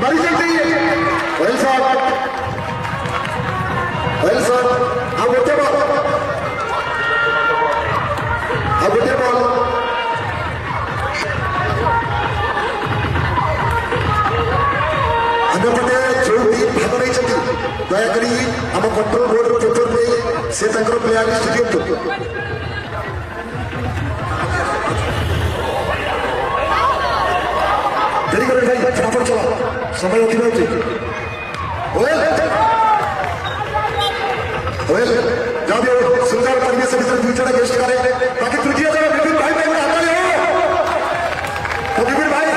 Very jolly. Well shot. Well shot. How good the ball? How good the ball? अन्यपटे जो team भाग नहीं चलती दयाकरी आम कंट्रोल बोर्ड पेपर में से तंकर प्लेयर स्टेडियम तो देरी करें भाई फटाफट चला समय अतिबाहित ओएल ओएल जब ये सुंदर परिवेश भीतर फ्यूचर गेस्ट करे ताकि तृतीय जगह विपिन भाई पे आता है तो विपिन भाई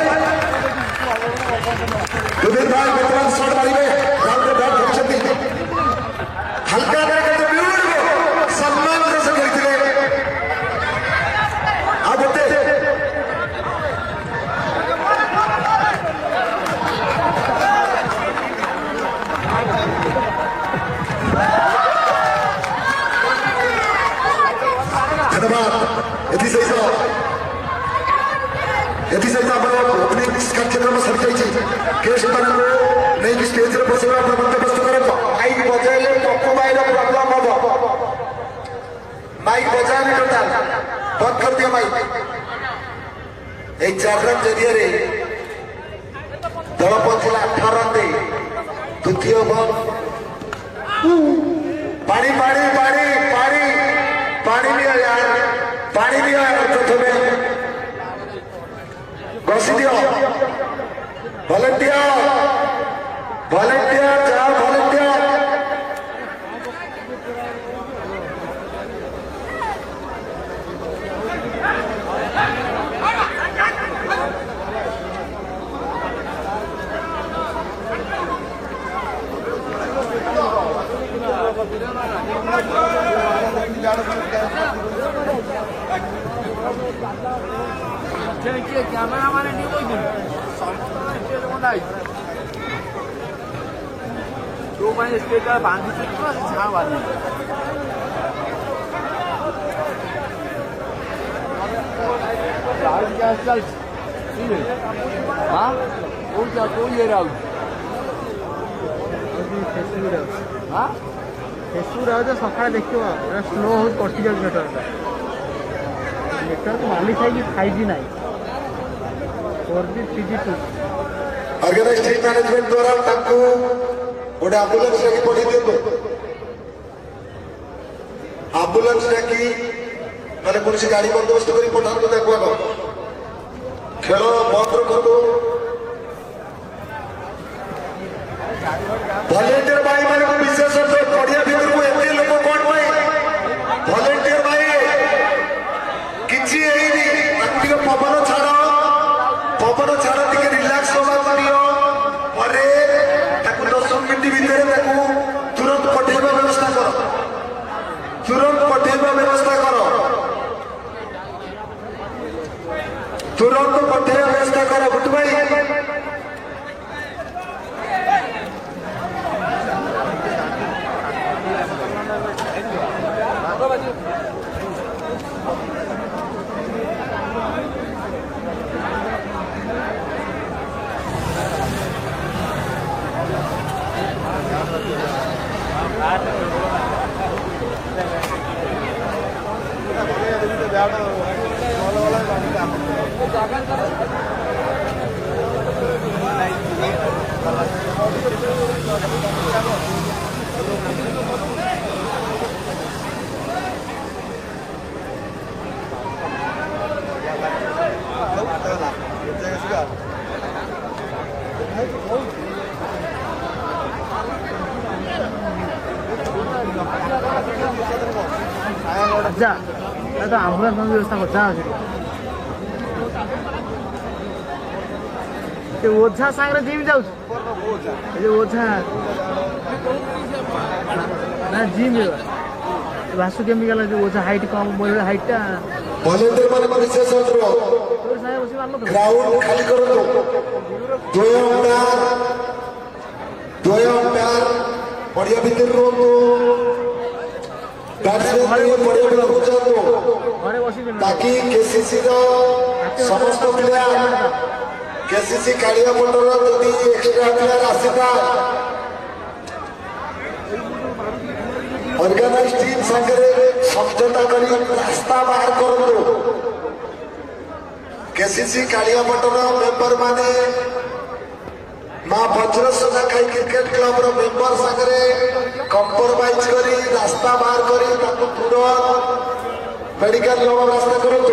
वेतरान शॉट मारिबे राउंड के बैट खेलछथि हल्का करके तो ब्यूटीफुल सम्मान से खेलथिले आ बते धन्यवाद यदि सही आपण ओपनिंग कार्यक्रम में सर जाई गेस्ट मानक नहीं कि स्टेज रे बसेबा प्रबंध प्रस्तुत करत माइक बजाइले टक्को माइक प्रॉब्लम हो माइक बजाने टोटल बंद कर दियो माइक एक 4 रन जरिए रे दल पछला 18 रन दे द्वितीय बॉल पानी पानी पानी पानी पानी लिया यार पानी लिया प्रथमे घोषी दियो वॉलंटियर वॉलंटियर जा वॉलंटियर कैमरा माने नहीं कोई तो मैंने स्टेज का बांध दी तो छा वाली राहुल क्या चल हाँ वो क्या कोई ये राहुल हाँ फेसबुक राहुल सकाल देखियो स्लो हो कटि जाए नेटवर्क मालिक है कि 5G नहीं 4G 3G 2 ऑर्गेनाइजेशन मैनेजमेंट द्वारा ताकू गोटे आंबुलांस डाकी पठे दियो आंबुलांस डाकी माने कौन गाड़ी बंदोबस्त कर पठातु ताकू खेल बंद रखतु वॉलंटियर भाई माने को विशेष पड़िया भीतर को एते लोक कोन भाई वॉलंटियर भाई किछि एई नी पवन छाड़ टिके रिलैक्स होबा करियो अरे ताकू 10 मिनिट भीतर ताकू तुरंत पठेबा व्यवस्था करो तुरंत पठेबा व्यवस्था करो तुरंत पठेबा व्यवस्था करो गुट भाई जा तो आंबुलांस व्यवस्था कर ओझा सांगे जिम जाऊ ओझा ना जिम भासु केमी गला जो ओझा हाइट कम मोर हाइट टा वॉलंटियर माने विशेष ग्राउंड खाली करो दो अंपायर बढ़िया भीतर रो ताकि केसीसी समस्त प्लेयर केसीसी कालिया मोटर जदि एक्स्ट्रा प्लेयर आसीता ऑर्गेनाइज टीम संगे समझौता करी रास्ता बाहर करंतु केसीसी कालिया मोटर मेंबर माने मां वज्र सोनाखाई क्रिकेट क्लब रो मेंबर संगे कंप्रोमाइज करी रास्ता बाहर करी ताको तुरंत मेडिकल नवा रास्ता करंतु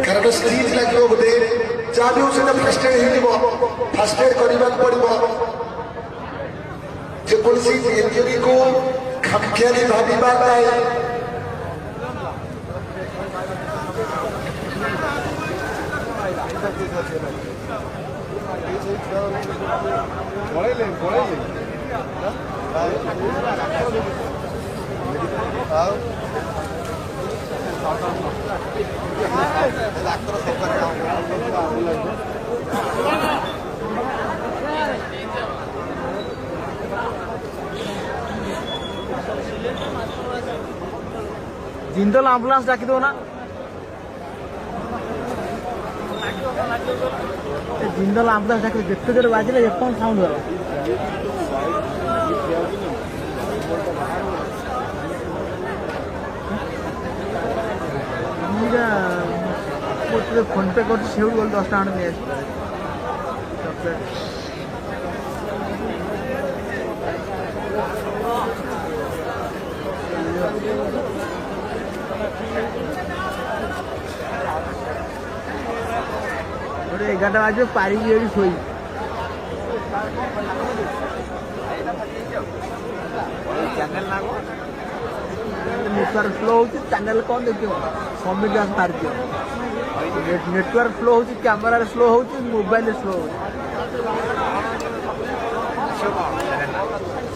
कारण स्टीज लगे बोधे जहाँ भी उसे फास्ट एड फास्ट एड करने पड़ो जेकोसी इंजुरी को खामखियाली भाविबार नहीं जिंदल आम्बुलांस डाकी दो ना जिंदल आम्बुलांस डाकी जितने जोर बाजिले कौन साउंड हो फोन पे कर 10 टाँग नहीं गोटे 11टा बाजे पारी शोई नेटवर्क स्लो हो चैनल कौन देखियो समिट दास मार दियो नेटवर्क स्लो हो कैमरा स्लो हो मोबाइल स्लो हो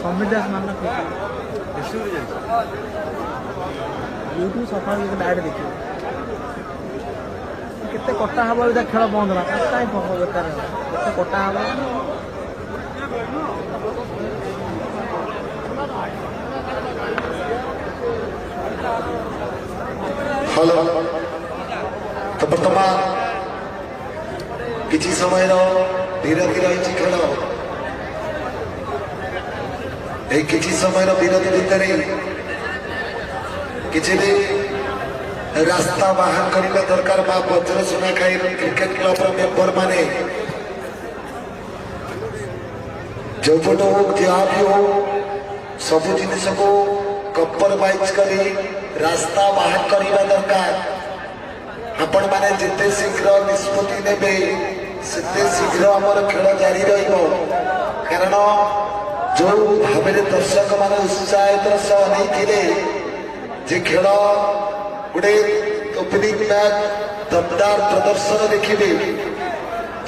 समिट दास मारना यूट्यूब सफा डायरेक्ट देखियो केते कटा हवा खेल बंद है कहीं बेकार केते कटा हवा हेलो तो बर्तमान किसी समय विरति रही खेल किसी समय विरति भितर किसी भी रास्ता बाहर करने दरकार बा वज्र सोनाखाई क्रिकेट क्लब मेंबर माने जो पट हो जहाँ भी हो सब जिन को कंप्रोमाइज करी रास्ता बाहर करने दरकार आपण माने जिते शीघ्र निष्पत्ति नेबे सेते शीघ्र आमर खेल जारी रहिबो कारण जो भाव दर्शक मान उत्साहित सह नहीं जे खेल गोटे ओपनिंग मैच दमदार प्रदर्शन देखिए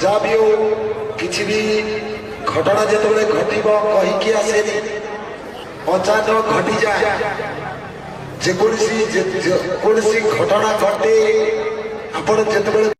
जहाँ भी हो किसी भी घटना जो घटब कहीकि आसेनी अचानक घटी जाए जेकोसी घटना घटे आपण जो